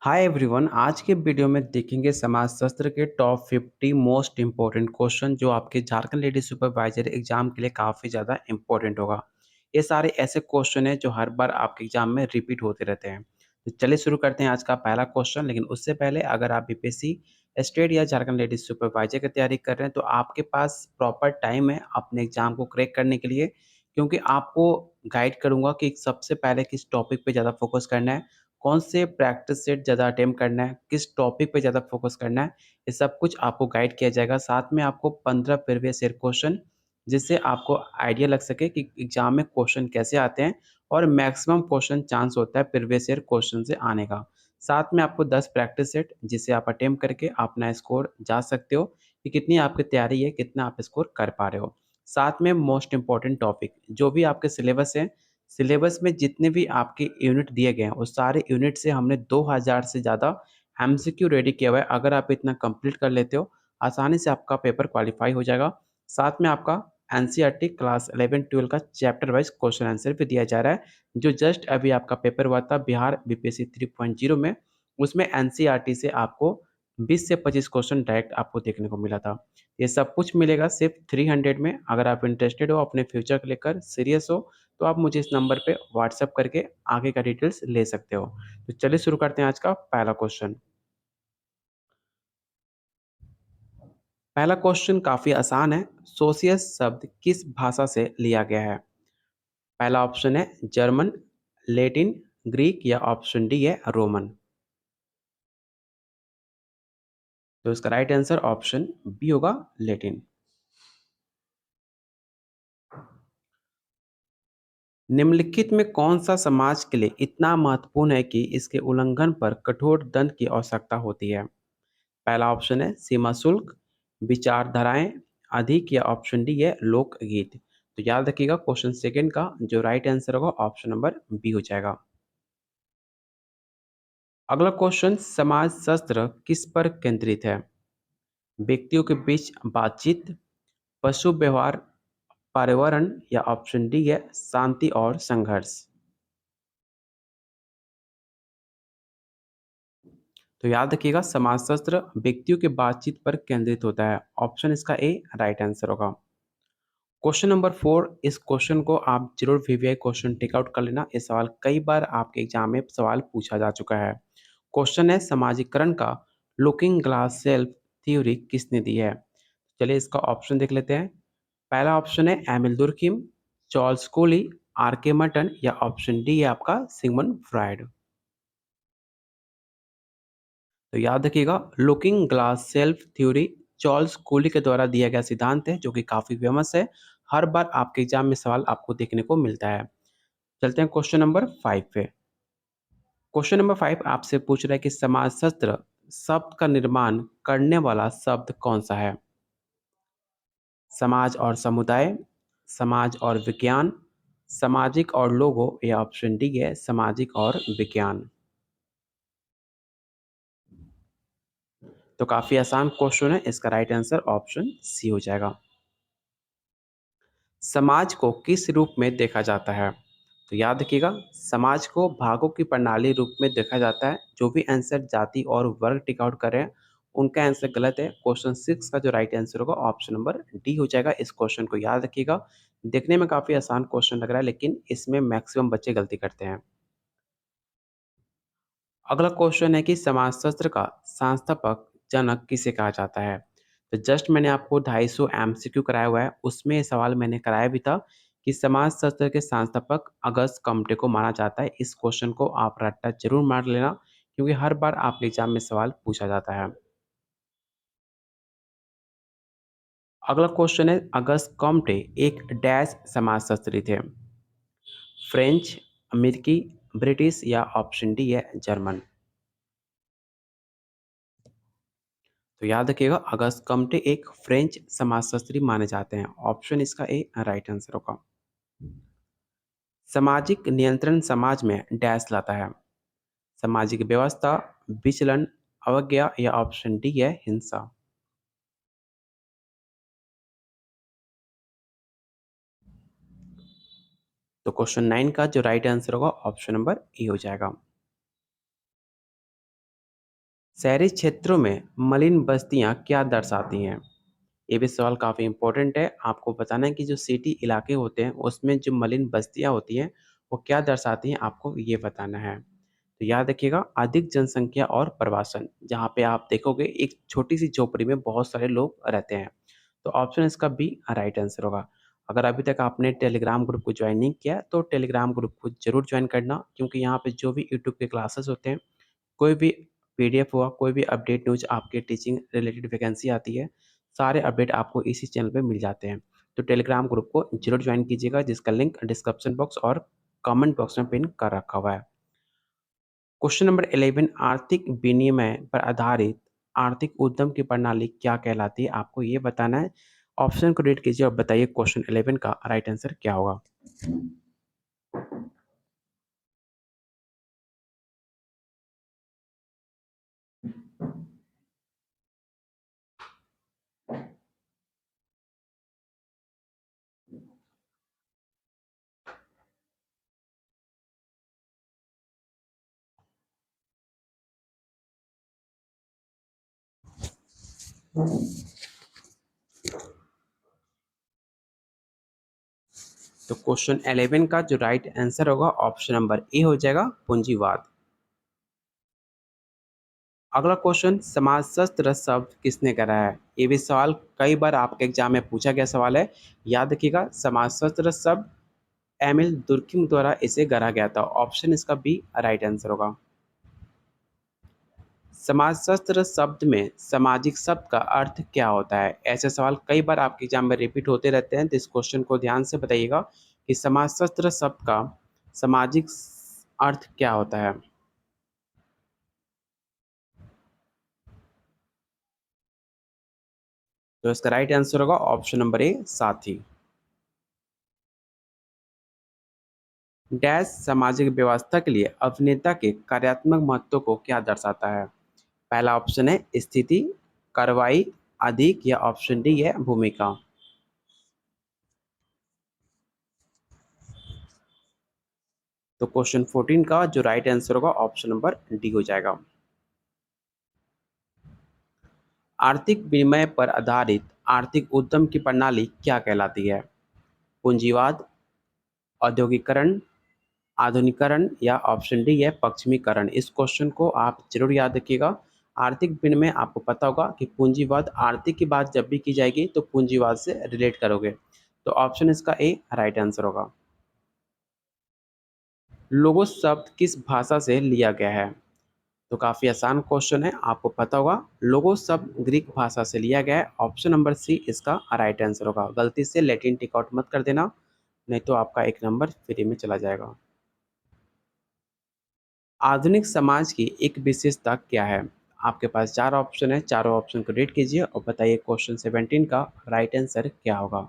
Hi everyone. आज के video में देखेंगे समाजशास्त्र के टॉप 50 मोस्ट इम्पोर्टेंट क्वेश्चन जो आपके झारखंड लेडी सुपरवाइजर एग्जाम के लिए काफ़ी ज़्यादा इम्पोर्टेंट होगा। ये सारे ऐसे क्वेश्चन हैं जो हर बार आपके एग्जाम में रिपीट होते रहते हैं। तो चलिए शुरू करते हैं आज का पहला क्वेश्चन। लेकिन उससे पहले अगर आप बीपीएससी स्टेट या झारखंड लेडी सुपरवाइजर की तैयारी कर रहे हैं तो आपके पास प्रॉपर टाइम है अपने एग्जाम को क्रैक करने के लिए, क्योंकि आपको गाइड करूंगा कि सबसे पहले किस टॉपिक पे ज़्यादा फोकस करना है, कौन से प्रैक्टिस सेट ज़्यादा अटेम्प्ट करना है, किस टॉपिक पे ज़्यादा फोकस करना है, ये सब कुछ आपको गाइड किया जाएगा। साथ में आपको 15 प्रीवियस ईयर क्वेश्चन, जिससे आपको आइडिया लग सके कि एग्ज़ाम में क्वेश्चन कैसे आते हैं और मैक्सिमम क्वेश्चन चांस होता है प्रीवियस ईयर क्वेश्चन से आने का। साथ में आपको 10 प्रैक्टिस सेट जिसे आप अटेम्प्ट करके अपना स्कोर जा सकते हो कि कितनी आपकी तैयारी है, कितना आप स्कोर कर पा रहे हो। साथ में मोस्ट इम्पोर्टेंट टॉपिक जो भी आपके सिलेबस है, सिलेबस में जितने भी आपके यूनिट दिए गए हैं उस सारे यूनिट से हमने 2000 से ज़्यादा एमसीक्यू रेडी किया हुआ है। अगर आप इतना कंप्लीट कर लेते हो, आसानी से आपका पेपर क्वालिफाई हो जाएगा। साथ में आपका एनसीईआरटी क्लास 11-12 का चैप्टर वाइज क्वेश्चन आंसर भी दिया जा रहा है, जो जस्ट अभी आपका पेपर हुआ था बिहार बीपीएससी 3.0 में। उसमें एनसीईआरटी से आपको 20 से 25 क्वेश्चन डायरेक्ट आपको देखने को मिला था। ये सब कुछ मिलेगा सिर्फ 300 में। अगर आप इंटरेस्टेड हो, अपने फ्यूचर को लेकर सीरियस हो, तो आप मुझे इस नंबर पे व्हाट्सएप करके आगे का डिटेल्स ले सकते हो। तो चलिए शुरू करते हैं आज का पहला क्वेश्चन। पहला क्वेश्चन काफ़ी आसान है। सोशियस शब्द किस भाषा से लिया गया है? पहला ऑप्शन है जर्मन, लैटिन, ग्रीक या ऑप्शन डी है रोमन। तो इसका राइट आंसर ऑप्शन बी होगा, लैटिन। निम्नलिखित में कौन सा समाज के लिए इतना महत्वपूर्ण है कि इसके उल्लंघन पर कठोर दंड की आवश्यकता होती है? पहला ऑप्शन है सीमा शुल्क, विचारधाराएं अधिक या ऑप्शन डी है लोकगीत। तो याद रखिएगा क्वेश्चन सेकंड का जो राइट आंसर होगा ऑप्शन नंबर बी हो जाएगा। अगला क्वेश्चन, समाज शास्त्र किस पर केंद्रित है? व्यक्तियों के बीच बातचीत, पशु व्यवहार, पर्यावरण या ऑप्शन डी है शांति और संघर्ष। तो याद रखिएगा समाजशास्त्र व्यक्तियों के बातचीत पर केंद्रित होता है। ऑप्शन इसका ए राइट आंसर होगा। क्वेश्चन नंबर 4, इस क्वेश्चन को आप जरूर वीवीआई क्वेश्चन टेक आउट कर लेना। ये सवाल कई बार आपके एग्जाम में सवाल पूछा जा चुका है। क्वेश्चन है समाजीकरण का लुकिंग ग्लास सेल्फ थ्योरी किसने दी है? चलिए इसका ऑप्शन देख लेते हैं। पहला ऑप्शन है Emile Durkheim, Charles Cooley, R K Merton या ऑप्शन डी है आपका सिगमंड फ्राइड। तो याद रखिएगा looking glass self theory Charles Cooley के द्वारा दिया गया सिद्धांत है जो कि काफी फेमस है। हर बार आपके एग्जाम में सवाल आपको देखने को मिलता है। चलते हैं क्वेश्चन नंबर 5 पे। क्वेश्चन नंबर 5 आपसे पूछ रहा है कि समाजशास्त्र शब्द का निर्माण करने वाला शब्द कौन सा है? समाज और समुदाय, समाज और विज्ञान, सामाजिक और लोगो या ऑप्शन डी है सामाजिक और विज्ञान। तो काफी आसान क्वेश्चन है, इसका राइट आंसर ऑप्शन सी हो जाएगा। समाज को किस रूप में देखा जाता है? तो याद रखिएगा समाज को भागों की प्रणाली रूप में देखा जाता है। जो भी आंसर जाति और वर्ग टिक आउट कर रहे हैं उनका आंसर गलत है। क्वेश्चन 6 का जो राइट आंसर होगा ऑप्शन नंबर डी हो जाएगा। इस क्वेश्चन को याद रखिएगा। देखने में काफी आसान क्वेश्चन लग रहा है लेकिन इसमें मैक्सिमम बच्चे गलती करते हैं। अगला क्वेश्चन है कि समाजशास्त्र का संस्थापक जनक किसे कहा जाता है? तो जस्ट मैंने आपको 250 एमसीक्यू कराया हुआ है, उसमें ये सवाल मैंने कराया भी था कि समाजशास्त्र के संस्थापक अगस्त कम्टे को माना जाता है। इस क्वेश्चन को आप रट्टा जरूर मार लेना, क्योंकि हर बार आपके एग्जाम में सवाल पूछा जाता है। अगला क्वेश्चन है अगस्त कॉम्टे एक डैश समाजशास्त्री थे? फ्रेंच, अमेरिकी, ब्रिटिश या ऑप्शन डी है जर्मन। तो याद रखिएगा अगस्त कम्टे एक फ्रेंच समाजशास्त्री माने जाते हैं। ऑप्शन इसका ए राइट आंसर होगा। सामाजिक नियंत्रण समाज में डैश लाता है? सामाजिक व्यवस्था, विचलन, अवज्ञा या ऑप्शन डी है हिंसा। तो क्वेश्चन 9 का जो राइट आंसर होगा ऑप्शन नंबर ए हो जाएगा। शहरी क्षेत्रों में मलिन बस्तियाँ क्या दर्शाती हैं? ये भी सवाल काफ़ी इम्पोर्टेंट है। आपको बताना है कि जो सिटी इलाके होते हैं, उसमें जो मलिन बस्तियाँ होती हैं, वो क्या दर्शाती हैं, आपको ये बताना है। तो याद रखिएगा, अधिक जनसंख्या और प्रवासन, जहाँ पे आप देखोगे एक छोटी-सी झोपड़ी में बहुत सारे लोग रहते हैं। तो ऑप्शन इसका बी राइट आंसर होगा। अगर अभी तक आपने टेलीग्राम ग्रुप को जॉइन नहीं किया, तो टेलीग्राम ग्रुप को ज़रूर जॉइन करना, क्योंकि यहाँ पे जो भी यूट्यूब के क्लासेस होते हैं, कोई भी पीडीएफ हुआ, कोई भी अपडेट न्यूज़ आपके टीचिंग रिलेटेड वैकेंसी आती है, सारे अपडेट आपको इसी चैनल पे मिल जाते हैं। तो टेलीग्राम ग्रुप को ज़रूर जॉइन कीजिएगा, जिसका लिंक डिस्क्रिप्शन बॉक्स और कमेंट बॉक्स में पिन कर रखा हुआ है। क्वेश्चन नंबर 11, आर्थिक विनिमय पर आधारित आर्थिक उद्यम की प्रणाली क्या कहलाती है? आपको ये बताना है। ऑप्शन को रीड कीजिए और बताइए क्वेश्चन 11 का राइट आंसर क्या होगा? तो क्वेश्चन 11 का जो राइट आंसर होगा, ऑप्शन नंबर ए हो जाएगा, पूंजीवाद। अगला क्वेश्चन, समाजशास्त्र शब्द किसने गढ़ा है? ये भी सवाल कई बार आपके एग्जाम में पूछा गया सवाल है। याद रखिएगा, समाजशास्त्र शब्द एमिल दुर्खिम द्वारा इसे गढ़ा गया था। ऑप्शन इसका बी राइट आंसर होगा। समाजशास्त्र शब्द में सामाजिक शब्द का अर्थ क्या होता है? ऐसे सवाल कई बार आपके एग्जाम में रिपीट होते रहते हैं, तो इस क्वेश्चन को ध्यान से बताइएगा कि समाजशास्त्र शब्द का सामाजिक अर्थ क्या होता है। तो इसका राइट आंसर होगा ऑप्शन नंबर ए, साथी। डैश सामाजिक व्यवस्था के लिए अभिनेता के कार्यात्मक महत्व को क्या दर्शाता है? पहला ऑप्शन है स्थिति, कार्रवाई, अधिक, या ऑप्शन डी है भूमिका। तो क्वेश्चन 14 का जो राइट आंसर होगा, ऑप्शन नंबर डी हो जाएगा। आर्थिक विनिमय पर आधारित आर्थिक उद्यम की प्रणाली क्या कहलाती है? पूंजीवाद, औद्योगिकरण, आधुनिकरण, या ऑप्शन डी है पश्चिमीकरण। इस क्वेश्चन को आप जरूर याद रखिएगा। आर्थिक विनिमय, आपको पता होगा कि पूंजीवाद, आर्थिक की बात जब भी की जाएगी तो पूंजीवाद से रिलेट करोगे। तो ऑप्शन इसका ए राइट आंसर होगा। लोगोस शब्द किस भाषा से लिया गया है? तो काफ़ी आसान क्वेश्चन है, आपको पता होगा। लोगोस शब्द ग्रीक भाषा से लिया गया है। ऑप्शन नंबर सी इसका राइट आंसर होगा। गलती से लैटिन टिक आउट मत कर देना, नहीं तो आपका एक नंबर फ्री में चला जाएगा। आधुनिक समाज की एक विशेषता क्या है? आपके पास चार ऑप्शन है, चारों ऑप्शन को रीड कीजिए और बताइए क्वेश्चन 17 का राइट आंसर क्या होगा।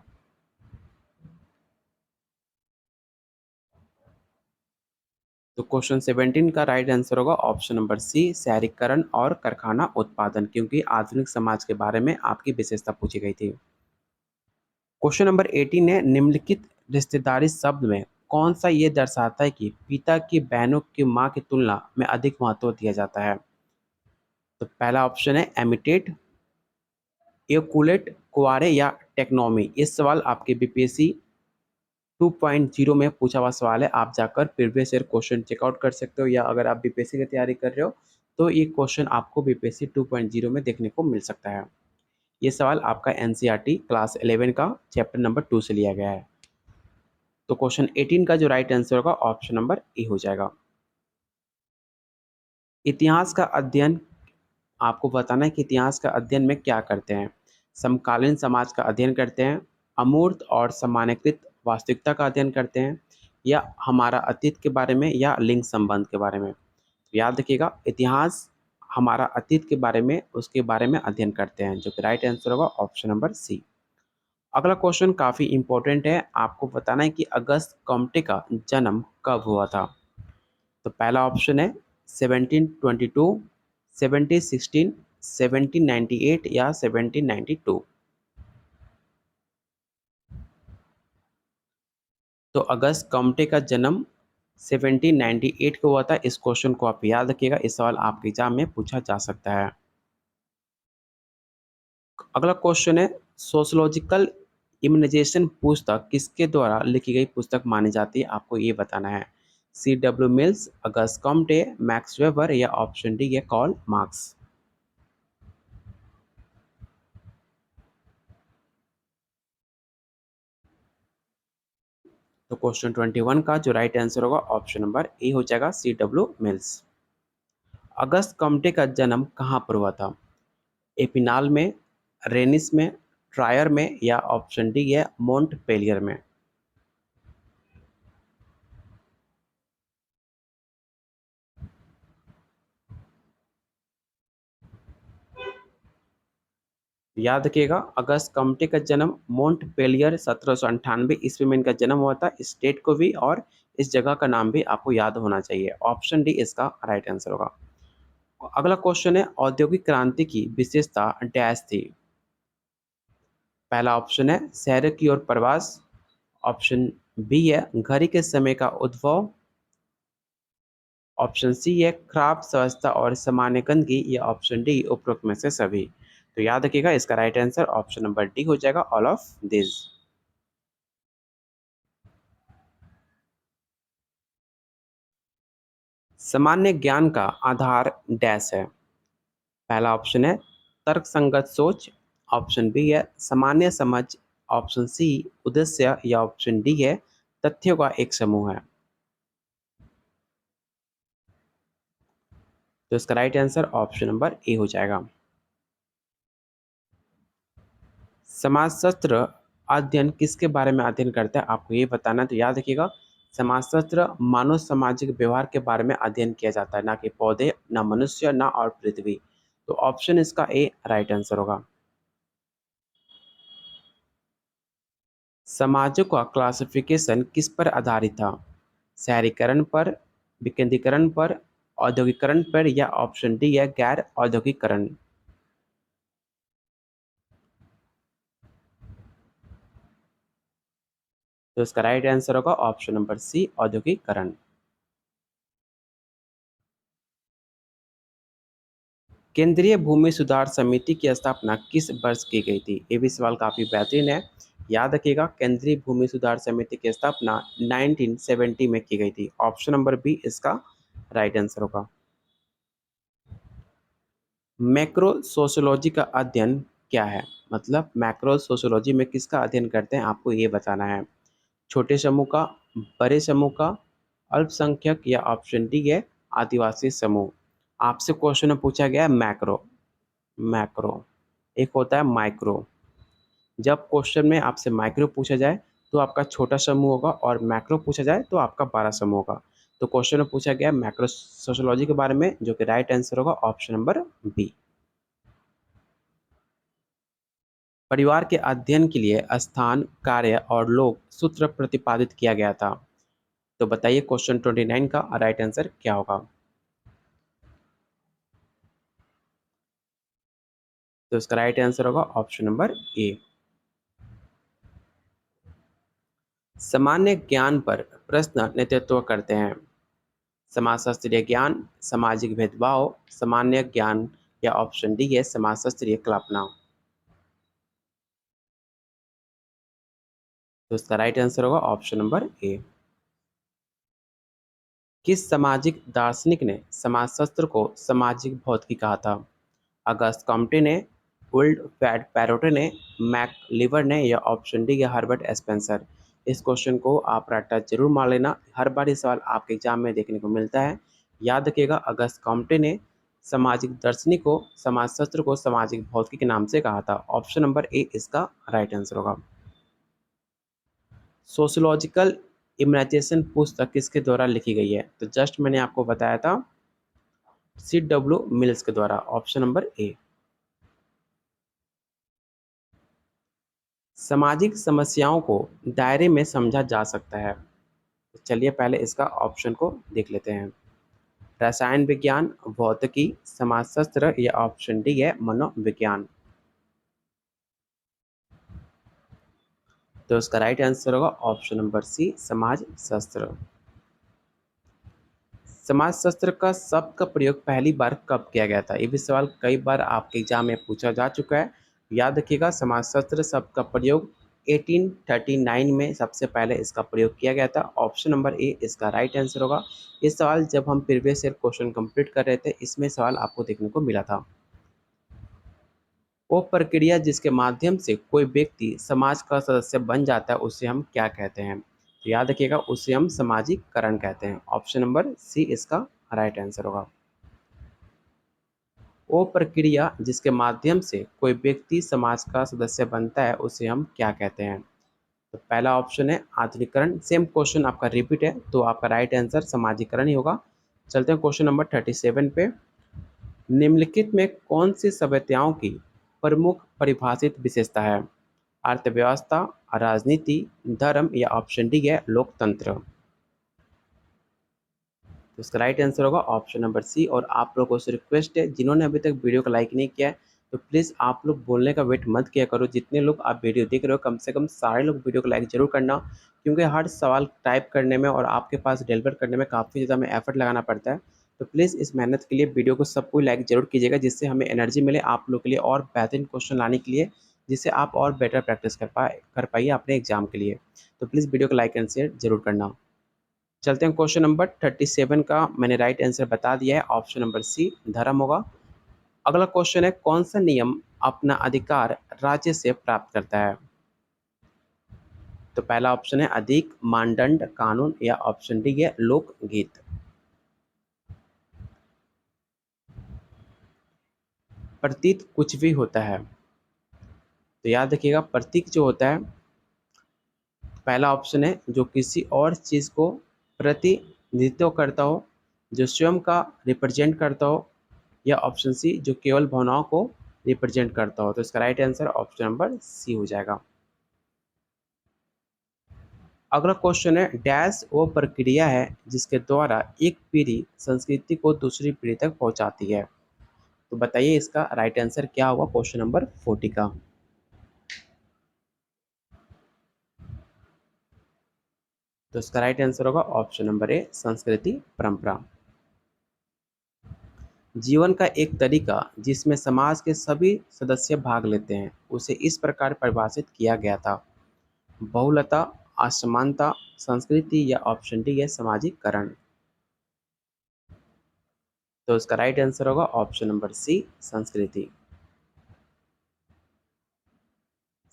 तो क्वेश्चन 17 का राइट आंसर होगा ऑप्शन नंबर सी, शहरीकरण और कारखाना उत्पादन, क्योंकि आधुनिक समाज के बारे में आपकी विशेषता पूछी गई थी। क्वेश्चन नंबर 18 है, निम्नलिखित रिश्तेदारी शब्द में कौन सा ये दर्शाता है कि पिता की बहनों की माँ की तुलना में अधिक महत्व दिया जाता है? तो पहला ऑप्शन है एमिटेट, एकुलेट, कुआरे, या टेक्नोमी। ये सवाल आपके बीपीएससी 2.0 में पूछा हुआ सवाल है। आप जाकर प्रीवियस ईयर क्वेश्चन चेकआउट कर सकते हो, या अगर आप बीपीएससी की तैयारी कर रहे हो तो ये क्वेश्चन आपको बीपीएससी 2.0 में देखने को मिल सकता है। ये सवाल आपका एनसीईआरटी क्लास 11 का चैप्टर नंबर 2 से लिया गया है। तो क्वेश्चन 18 का जो राइट आंसर होगा, ऑप्शन नंबर ए हो जाएगा। इतिहास का अध्ययन, आपको बताना है कि इतिहास का अध्ययन में क्या करते हैं? समकालीन समाज का अध्ययन करते हैं, अमूर्त और सामान्यकृत वास्तविकता का अध्ययन करते हैं, या हमारा अतीत के बारे में, या लिंग संबंध के बारे में। याद रखिएगा, इतिहास हमारा अतीत के बारे में, उसके बारे में अध्ययन करते हैं, जो कि राइट आंसर होगा ऑप्शन नंबर सी। अगला क्वेश्चन काफ़ी इंपॉर्टेंट है, आपको बताना है कि अगस्त कॉम्टे का जन्म कब हुआ था? तो पहला ऑप्शन है 1722, 1716, 1798, या 1792। तो अगस्त कॉम्टे का जन्म 1798 को हुआ था। इस क्वेश्चन को आप याद रखिएगा, इस सवाल आपके एग्जाम में पूछा जा सकता है। अगला क्वेश्चन है, सोशियोलॉजिकल इम्यूनाइजेशन पुस्तक किसके द्वारा लिखी गई पुस्तक मानी जाती है, आपको ये बताना है। C.W. Mills, August Comte, max weber या ऑप्शन डी है कार्ल मार्क्स। तो क्वेश्चन 21 का जो राइट आंसर होगा ऑप्शन नंबर ए हो जाएगा, C.W. मिल्स। अगस्त कॉम्टे का जन्म कहाँ पर हुआ था? एपिनाल में, रेनिस में, ट्रायर में या ऑप्शन डी है मोंटपेलियर में। याद रखिएगा, अगस्त कम्पटी का जन्म मोंटपेलियर 1798 ईस्वी में इनका जन्म हुआ था। स्टेट को भी और इस जगह का नाम भी आपको याद होना चाहिए। ऑप्शन डी इसका राइट आंसर होगा। अगला क्वेश्चन है, औद्योगिक क्रांति की विशेषता डैश थी। पहला ऑप्शन है शहर की ओर प्रवास, ऑप्शन बी है घड़ी के समय का उद्भव, ऑप्शन सी है खराब स्वास्थ्य और सामान्य गंदगी या ऑप्शन डी उपरोक्त में से सभी। तो याद रखिएगा, इसका right answer option number D हो जाएगा, ऑल ऑफ दिस। सामान्य ज्ञान का आधार डैश है। पहला ऑप्शन है तर्क संगत सोच, ऑप्शन बी है सामान्य समझ, ऑप्शन सी उद्देश्य या ऑप्शन डी है तथ्यों का एक समूह है। तो इसका right answer option number A हो जाएगा। समाजशास्त्र अध्ययन किसके बारे में अध्ययन करता है, आपको ये बताना है। तो याद रखिएगा, समाजशास्त्र मानव सामाजिक व्यवहार के बारे में अध्ययन किया जाता है, ना कि पौधे, ना मनुष्य, ना और पृथ्वी। तो ऑप्शन इसका ए राइट आंसर होगा। समाजों का क्लासिफिकेशन किस पर आधारित था? शहरीकरण पर, विकेंद्रीकरण पर, औद्योगिकरण पर या ऑप्शन डी है गैर औद्योगिकरण। तो इसका राइट आंसर होगा ऑप्शन नंबर सी औद्योगिकरण। केंद्रीय भूमि सुधार समिति की स्थापना किस वर्ष की गई थी? ये भी सवाल काफी बेहतरीन है। याद रखिएगा, केंद्रीय भूमि सुधार समिति की स्थापना 1970 में की गई थी। ऑप्शन नंबर बी इसका राइट आंसर होगा। मैक्रो सोशियोलॉजी का अध्ययन क्या है? मतलब मैक्रो सोशियोलॉजी में किसका अध्ययन करते हैं, आपको ये बताना है। छोटे समूह का, बड़े समूह का, अल्पसंख्यक या ऑप्शन डी है आदिवासी समूह। आपसे क्वेश्चन में पूछा गया है मैक्रो, मैक्रो, एक होता है माइक्रो। जब क्वेश्चन में आपसे माइक्रो पूछा जाए तो आपका छोटा समूह होगा और मैक्रो पूछा जाए तो आपका बड़ा समूह होगा। तो क्वेश्चन में पूछा गया मैक्रो सोशियोलॉजी के बारे में, जो कि राइट आंसर होगा ऑप्शन नंबर बी। परिवार के अध्ययन के लिए स्थान, कार्य और लोग सूत्र प्रतिपादित किया गया था। तो बताइए क्वेश्चन 29 का राइट आंसर क्या होगा? तो इसका राइट आंसर होगा ऑप्शन नंबर ए। सामान्य ज्ञान पर प्रश्न नेतृत्व करते हैं। समाजशास्त्रीय ज्ञान, सामाजिक भेदभाव, सामान्य ज्ञान या ऑप्शन डी है समाजशास्त्रीय कल्पना। तो इसका राइट आंसर होगा ऑप्शन नंबर ए। किस सामाजिक दार्शनिक ने समाजशास्त्र को सामाजिक भौतिकी कहा था? अगस्त कॉम्टे ने, वुल्ड पैरोटे ने, मैक लिवर ने या ऑप्शन डी है हर्बर्ट स्पेंसर। इस क्वेश्चन को आप रट्टा जरूर मार लेना, हर बार ये सवाल आपके एग्जाम में देखने को मिलता है। याद रखिएगा, अगस्त कॉम्टे ने सामाजिक दर्शनी को, समाजशास्त्र को सामाजिक भौतिकी के नाम से कहा था। ऑप्शन नंबर ए इसका राइट आंसर होगा। सोशियोलॉजिकल इम्यूनाइजेशन पुस्तक किसके द्वारा लिखी गई है? तो जस्ट मैंने आपको बताया था, C.W. मिल्स के द्वारा। Option number A. सामाजिक समस्याओं को दायरे में समझा जा सकता है। तो चलिए पहले इसका ऑप्शन को देख लेते हैं। रसायन विज्ञान, भौतिकी, समाजशास्त्र या ऑप्शन डी है मनोविज्ञान। तो इसका राइट आंसर होगा ऑप्शन नंबर सी समाज शास्त्र। समाजशास्त्र का शब्द का प्रयोग पहली बार कब किया गया था? ये भी सवाल कई बार आपके एग्जाम में पूछा जा चुका है। याद रखिएगा, समाजशास्त्र शब्द का प्रयोग 1839 में सबसे पहले इसका प्रयोग किया गया था। ऑप्शन नंबर ए इसका राइट आंसर होगा। ये सवाल जब हम प्रीवियस ईयर क्वेश्चन कंप्लीट कर रहे थे, इसमें सवाल आपको देखने को मिला था। वो प्रक्रिया जिसके माध्यम से कोई व्यक्ति समाज का सदस्य बन जाता है, उसे हम क्या कहते हैं? तो याद रखिएगा, उसे हम सामाजिककरण कहते हैं। ऑप्शन नंबर सी इसका राइट आंसर होगा। वो प्रक्रिया जिसके माध्यम से कोई व्यक्ति समाज का सदस्य बनता है, उसे हम क्या कहते हैं? तो पहला ऑप्शन है आधुनिकरण। सेम क्वेश्चन आपका रिपीट है, तो आपका राइट आंसर समाजीकरण ही होगा। चलते हैं क्वेश्चन नंबर 37 पे। निम्नलिखित में कौन सी सभ्यताओं की प्रमुख परिभाषित विशेषता है? अर्थव्यवस्था, राजनीति, धर्म या ऑप्शन डी है लोकतंत्र। तो इसका राइट आंसर होगा ऑप्शन नंबर सी। और आप लोगों से रिक्वेस्ट है, जिन्होंने अभी तक वीडियो को लाइक नहीं किया है, तो प्लीज़ आप लोग बोलने का वेट मत किया करो। जितने लोग आप वीडियो देख रहे हो, कम से कम सारे लोग वीडियो को लाइक जरूर करना, क्योंकि हर सवाल टाइप करने में और आपके पास डिलीवर करने में काफ़ी ज़्यादा हमें एफर्ट लगाना पड़ता है। तो प्लीज़ इस मेहनत के लिए वीडियो को सबको लाइक जरूर कीजिएगा, जिससे हमें एनर्जी मिले आप लोग के लिए और बेहतरीन क्वेश्चन लाने के लिए, जिससे आप और बेटर प्रैक्टिस कर पाइए अपने एग्जाम के लिए। तो प्लीज़ वीडियो को लाइक एंड शेयर जरूर करना। चलते हैं क्वेश्चन नंबर 37 का। मैंने राइट आंसर बता दिया है, ऑप्शन नंबर सी धर्म होगा। अगला क्वेश्चन है, कौन सा नियम अपना अधिकार राज्य से प्राप्त करता है? तो पहला ऑप्शन है अधिक, मानदंड, कानून या ऑप्शन डी है लोकगीत। प्रतीक कुछ भी होता है, तो याद रखिएगा, प्रतीक जो होता है, पहला ऑप्शन है जो किसी और चीज़ को प्रतिनिधित्व करता हो, जो स्वयं का रिप्रेजेंट करता हो, या ऑप्शन सी जो केवल भावनाओं को रिप्रेजेंट करता हो। तो इसका right answer option number C हो जाएगा। अगला क्वेश्चन है, डैश वो प्रक्रिया है जिसके द्वारा एक पीढ़ी संस्कृति को दूसरी पीढ़ी तक पहुंचाती है। तो बताइए इसका राइट आंसर क्या होगा क्वेश्चन नंबर 40 का? तो इसका राइट आंसर होगा ऑप्शन नंबर ए संस्कृति परंपरा। जीवन का एक तरीका जिसमें समाज के सभी सदस्य भाग लेते हैं, उसे इस प्रकार परिभाषित किया गया था? बहुलता, असमानता, संस्कृति या ऑप्शन डी है सामाजिककरण। तो इसका राइट आंसर होगा ऑप्शन नंबर सी संस्कृति।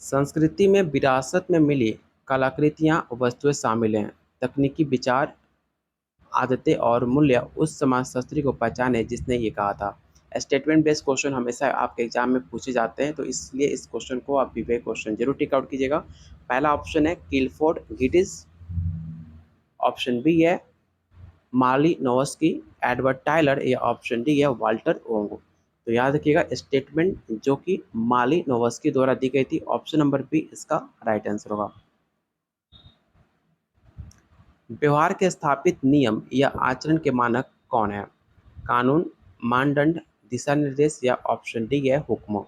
संस्कृति में विरासत में मिली कलाकृतियाँ वस्तुएं शामिल हैं। तकनीकी विचार, आदतें और मूल्य उस समाजशास्त्री को पहचाने जिसने ये कहा था। स्टेटमेंट बेस्ड क्वेश्चन हमेशा आपके एग्जाम में पूछे जाते हैं, तो इसलिए इस क्वेश्चन को आप विवेक क्वेश्चन जरूर टिक आउट कीजिएगा। पहला ऑप्शन है किलफोर्ड गिटिस, ऑप्शन बी है मालिनोवस्की, एडवर्ड टाइलर या ऑप्शन डी है वाल्टर ओंग। तो याद रखिएगा, स्टेटमेंट जो कि मालिनोवस्की द्वारा दी गई थी, ऑप्शन नंबर बी इसका राइट आंसर होगा। व्यवहार के स्थापित नियम या आचरण के मानक कौन है? कानून, मानदंड, दिशा निर्देश या ऑप्शन डी है हुक्म।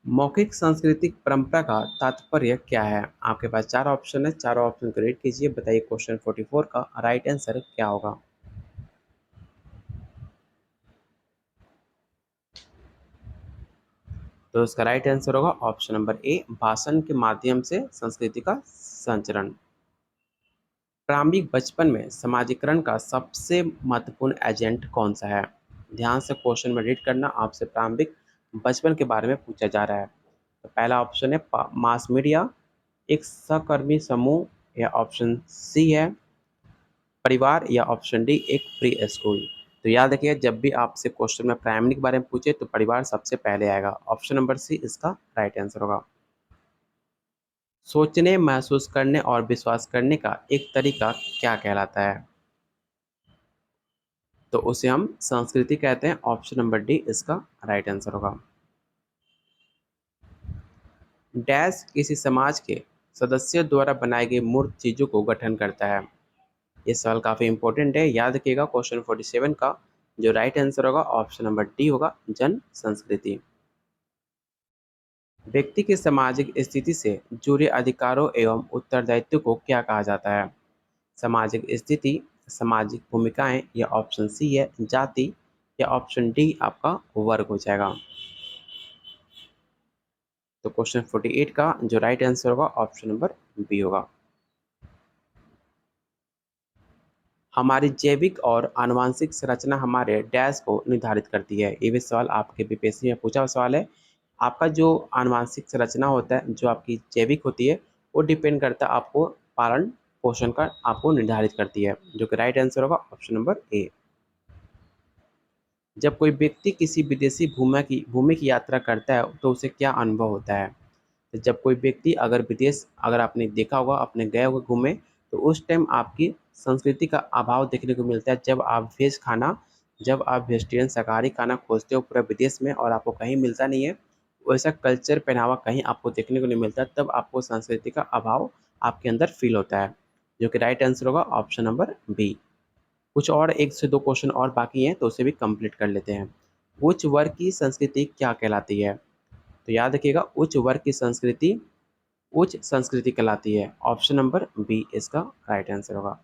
मौखिक सांस्कृतिक परंपरा का तात्पर्य क्या है? आपके पास चार ऑप्शन है, चारों ऑप्शन को रीड कीजिए, बताइए क्वेश्चन 44 का राइट आंसर क्या होगा? तो इसका राइट आंसर होगा ऑप्शन नंबर ए भाषण के माध्यम से संस्कृति का संचरण। प्रारंभिक बचपन में समाजीकरण का सबसे महत्वपूर्ण एजेंट कौन सा है? ध्यान से क्वेश्चन में रीड करना, आपसे प्रारंभिक बचपन के बारे में पूछा जा रहा है। तो पहला ऑप्शन है मास मीडिया, एक सहकर्मी समूह या ऑप्शन सी है परिवार या ऑप्शन डी एक प्री स्कूल। तो याद रखिए, जब भी आपसे क्वेश्चन में प्राइमरी के बारे में पूछे तो परिवार सबसे पहले आएगा। ऑप्शन नंबर सी इसका राइट आंसर होगा। सोचने, महसूस करने और विश्वास करने का एक तरीका क्या कहलाता है? तो उसे हम संस्कृति कहते हैं। ऑप्शन नंबर डी इसका राइट आंसर होगा। डैश किसी समाज के सदस्यों द्वारा बनाई गई मूर्त चीजों को गठन करता है। ये सवाल काफी इंपॉर्टेंट है, याद रखिएगा। क्वेश्चन 47 का जो राइट आंसर होगा ऑप्शन नंबर डी होगा जन संस्कृति। व्यक्ति की सामाजिक स्थिति से जुड़े अधिकारों एवं उत्तरदायित्व को क्या कहा जाता है? सामाजिक स्थिति, सामाजिक भूमिकाएं या ऑप्शन सी है जाति या ऑप्शन डी आपका वर्ग हो जाएगा। तो क्वेश्चन 48 का जो राइट आंसर होगा ऑप्शन नंबर बी होगा। हमारी जैविक और आनुवंशिक संरचना हमारे डैश को निर्धारित करती है। ये भी सवाल आपके बीपीएससी में पूछा हुआ सवाल है। आपका जो आनुवंशिक संरचना होता है, जो आपकी जैविक होती है, वो डिपेंड करता है आपको पालन पोषण का आपको निर्धारित करती है, जो कि राइट आंसर होगा ऑप्शन नंबर ए। जब कोई व्यक्ति किसी विदेशी भूमि की यात्रा करता है तो उसे क्या अनुभव होता है? तो जब कोई व्यक्ति अगर आपने देखा होगा, अपने गए होंगे घूमे, तो उस टाइम आपकी संस्कृति का अभाव देखने को मिलता है। जब आप वेजिटेरियन शाकाहारी खाना खोजते हो पूरे विदेश में और आपको कहीं मिलता नहीं है, वैसा कल्चर पहनावा कहीं आपको देखने को नहीं मिलता, तब आपको संस्कृति का अभाव आपके अंदर फील होता है, जो कि राइट आंसर होगा ऑप्शन नंबर बी। कुछ और 1 से 2 क्वेश्चन और बाकी हैं, तो उसे भी कंप्लीट कर लेते हैं। उच्च वर्ग की संस्कृति क्या कहलाती है? तो याद रखिएगा, उच्च संस्कृति कहलाती है। ऑप्शन नंबर बी इसका राइट आंसर होगा।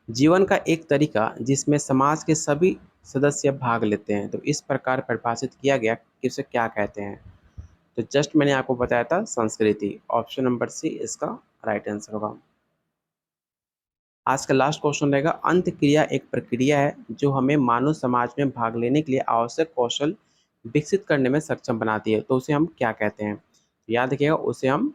जीवन का एक तरीका जिसमें समाज के सभी सदस्य भाग लेते हैं, तो इस प्रकार परिभाषित किया गया कि उसे क्या कहते हैं? तो जस्ट मैंने आपको बताया था संस्कृति। ऑप्शन नंबर सी इसका राइट आंसर होगा। आज का लास्ट क्वेश्चन रहेगा, अंत क्रिया एक प्रक्रिया है जो हमें मानव समाज में भाग लेने के लिए आवश्यक कौशल विकसित करने में सक्षम बनाती है, तो उसे हम क्या कहते हैं? याद रखिएगा, उसे हम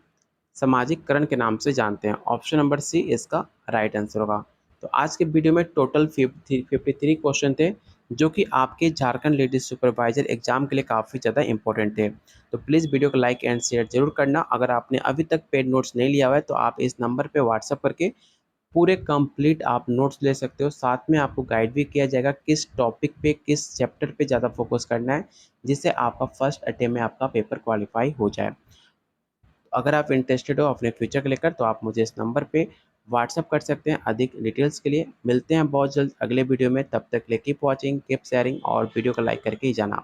सामाजिककरण के नाम से जानते हैं। ऑप्शन नंबर सी इसका राइट आंसर होगा। तो आज के वीडियो में टोटल 53 क्वेश्चन थे, जो कि आपके झारखंड लेडी सुपरवाइजर एग्जाम के लिए काफ़ी ज़्यादा इंपॉर्टेंट थे। तो प्लीज़ वीडियो को लाइक एंड शेयर जरूर करना। अगर आपने अभी तक पेड नोट्स नहीं लिया हुआ है, तो आप इस नंबर पर व्हाट्सअप करके पूरे कंप्लीट आप नोट्स ले सकते हो। साथ में आपको गाइड भी किया जाएगा किस टॉपिक पे, किस चैप्टर पे ज़्यादा फोकस करना है, जिससे आपका फर्स्ट अटेम्प्ट में आपका पेपर क्वालिफाई हो जाए। अगर आप इंटरेस्टेड हो अपने फ्यूचर को लेकर, तो आप मुझे इस नंबर पे व्हाट्सअप कर सकते हैं अधिक डिटेल्स के लिए। मिलते हैं बहुत जल्द अगले वीडियो में, तब तक के लिए कीप वॉचिंग, कीप शेयरिंग और वीडियो को लाइक करके ही जाना।